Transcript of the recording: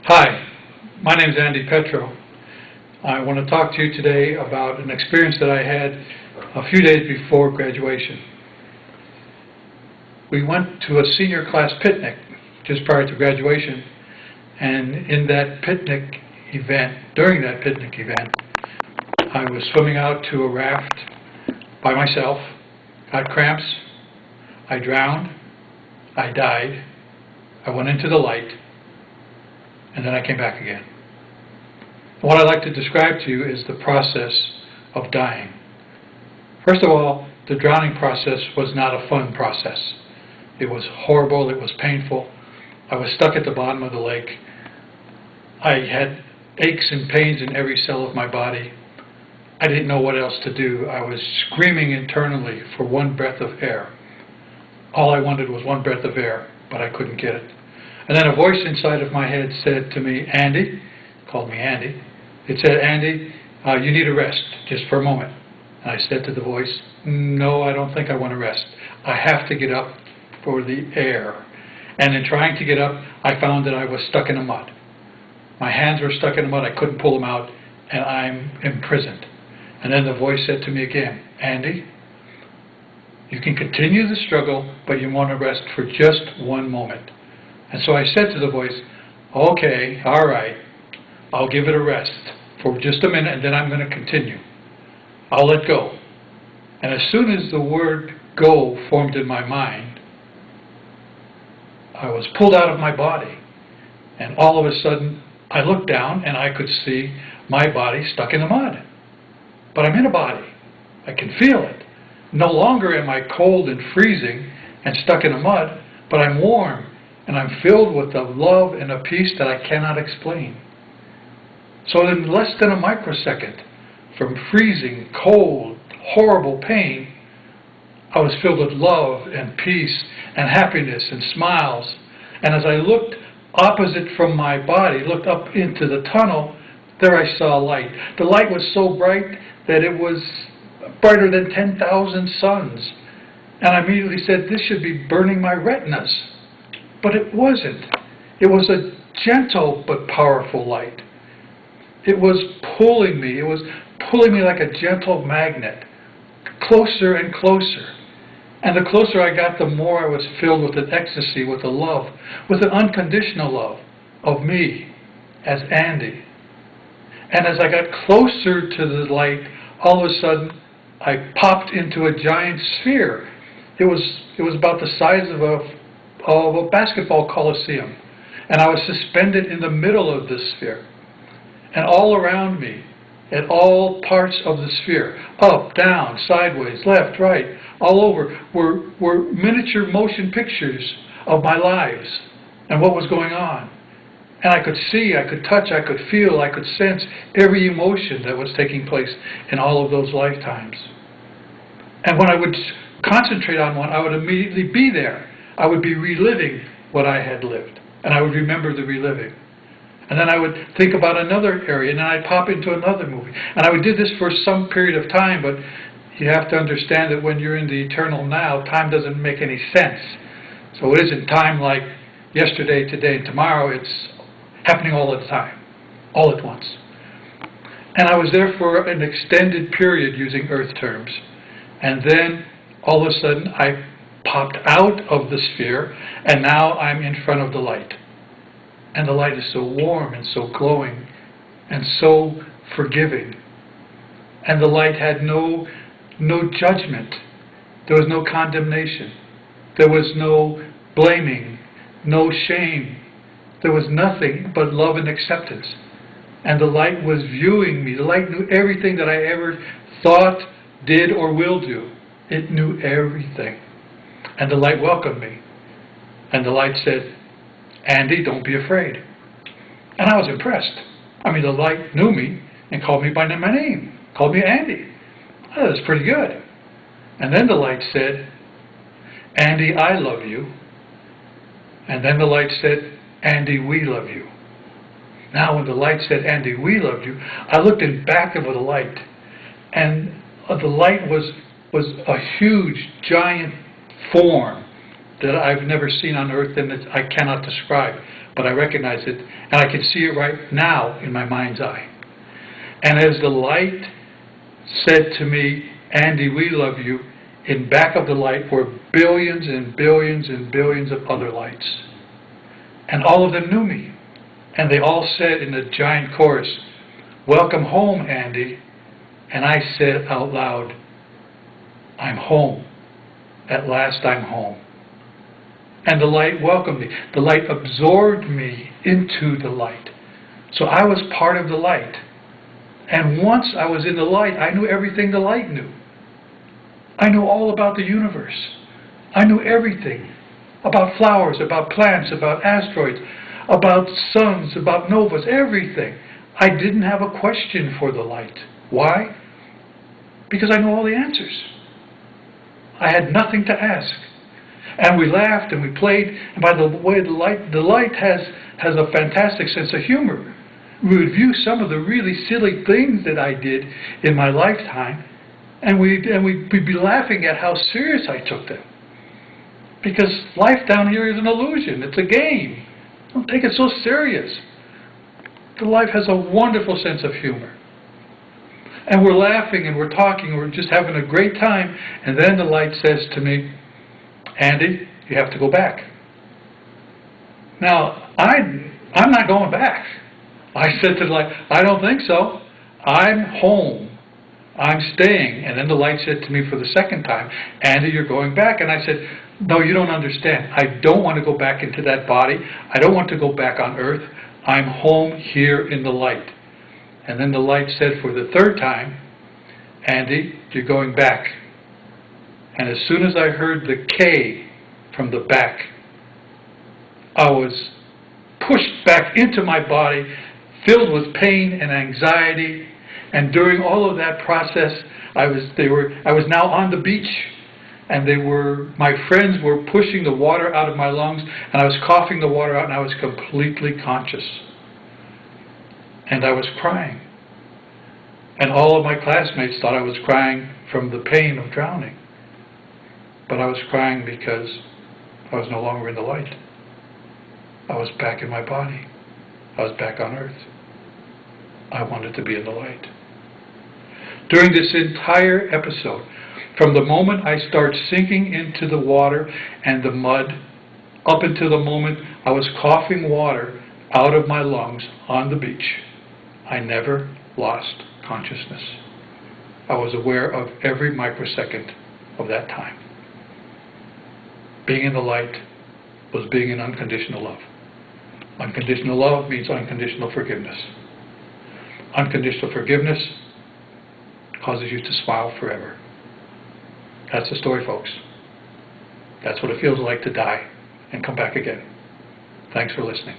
Hi, my name is Andy Petro. I want to talk to you today about an experience that I had a few days before graduation. We went to a senior class picnic just prior to graduation, and during that picnic event, I was swimming out to a raft by myself, got cramps, I drowned, I died, I went into the light, and then I came back again. What I'd like to describe to you is the process of dying. First of all, the drowning process was not a fun process. It was horrible, it was painful. I was stuck at the bottom of the lake. I had aches and pains in every cell of my body. I didn't know what else to do. I was screaming internally for one breath of air. All I wanted was one breath of air, but I couldn't get it. And then a voice inside of my head said to me, Andy, called me Andy, it said, Andy, you need a rest, just for a moment. And I said to the voice, no, I don't think I want to rest. I have to get up for the air. And in trying to get up, I found that I was stuck in the mud. My hands were stuck in the mud, I couldn't pull them out, and I'm imprisoned. And then the voice said to me again, Andy, you can continue the struggle, but you want to rest for just one moment. And so I said to the voice, okay, all right, I'll give it a rest for just a minute, and then I'm going to continue. I'll let go. And as soon as the word go formed in my mind, I was pulled out of my body. And all of a sudden, I looked down and I could see my body stuck in the mud. But I'm in a body. I can feel it. No longer am I cold and freezing and stuck in the mud, but I'm warm and I'm filled with a love and a peace that I cannot explain. So in less than a microsecond, from freezing, cold, horrible pain, I was filled with love and peace and happiness and smiles. And as I looked opposite from my body, looked up into the tunnel, there I saw light. The light was so bright that it was brighter than 10,000 suns. And I immediately said, this should be burning my retinas. But it wasn't. It was a gentle but powerful light. It was pulling me. It was pulling me like a gentle magnet, closer and closer. And the closer I got, the more I was filled with an ecstasy, with a love, with an unconditional love of me as Andy. And as I got closer to the light, all of a sudden, I popped into a giant sphere. It was about the size of a basketball coliseum. And I was suspended in the middle of this sphere. And all around me, at all parts of the sphere, up, down, sideways, left, right, all over, were miniature motion pictures of my lives and what was going on. And I could see, I could touch, I could feel, I could sense every emotion that was taking place in all of those lifetimes. And when I would concentrate on one, I would immediately be there. I would be reliving what I had lived. And I would remember the reliving. And then I would think about another area, and then I'd pop into another movie. And I would do this for some period of time, but you have to understand that when you're in the eternal now, time doesn't make any sense. So it isn't time like yesterday, today, and tomorrow. It's happening all the time, all at once. And I was there for an extended period using earth terms. And then all of a sudden I popped out of the sphere, and now I'm in front of the light. And the light is so warm and so glowing and so forgiving. And the light had no judgment. There was no condemnation. There was no blaming, no shame. There was nothing but love and acceptance. And the light was viewing me. The light knew everything that I ever thought, did, or will do. It knew everything. And the light welcomed me. And the light said, Andy, don't be afraid. And I was impressed. I mean, the light knew me and called me by my name. Called me Andy. Oh, that was pretty good. And then the light said, Andy, I love you. And then the light said, Andy, we love you. Now when the light said, Andy, we love you, I looked in back of the light. And the light was a huge, giant form that I've never seen on earth and that I cannot describe, but I recognize it, and I can see it right now in my mind's eye. And as the light said to me, Andy, we love you, in back of the light were billions and billions and billions of other lights. And all of them knew me. And they all said in a giant chorus, welcome home, Andy. And I said out loud, I'm home. At last I'm home. And the light welcomed me. The light absorbed me into the light. So I was part of the light. And once I was in the light, I knew everything the light knew. I knew all about the universe. I knew everything about flowers, about plants, about asteroids, about suns, about novas, everything. I didn't have a question for the light. Why? Because I know all the answers. I had nothing to ask. And we laughed and we played. And by the way, the light has a fantastic sense of humor. We would view some of the really silly things that I did in my lifetime, and we'd be laughing at how serious I took them. Because life down here is an illusion. It's a game. Don't take it so serious. The life has a wonderful sense of humor. And we're laughing and we're talking and we're just having a great time. And then the light says to me, Andy, you have to go back. Now, I'm not going back. I said to the light, I don't think so. I'm home. I'm staying. And then the light said to me for the second time, Andy, you're going back. And I said, no, you don't understand. I don't want to go back into that body. I don't want to go back on earth. I'm home here in the light. And then the light said for the third time, Andy, you're going back. And as soon as I heard the K from the back, I was pushed back into my body, filled with pain and anxiety. And during all of that process, I was now on the beach, and my friends were pushing the water out of my lungs, and I was coughing the water out, and I was completely conscious. And I was crying. And all of my classmates thought I was crying from the pain of drowning. But I was crying because I was no longer in the light. I was back in my body. I was back on earth. I wanted to be in the light. During this entire episode, from the moment I start sinking into the water and the mud, up until the moment I was coughing water out of my lungs on the beach, I never lost consciousness. I was aware of every microsecond of that time. Being in the light was being in unconditional love. Unconditional love means unconditional forgiveness. Unconditional forgiveness causes you to smile forever. That's the story, folks. That's what it feels like to die and come back again. Thanks for listening.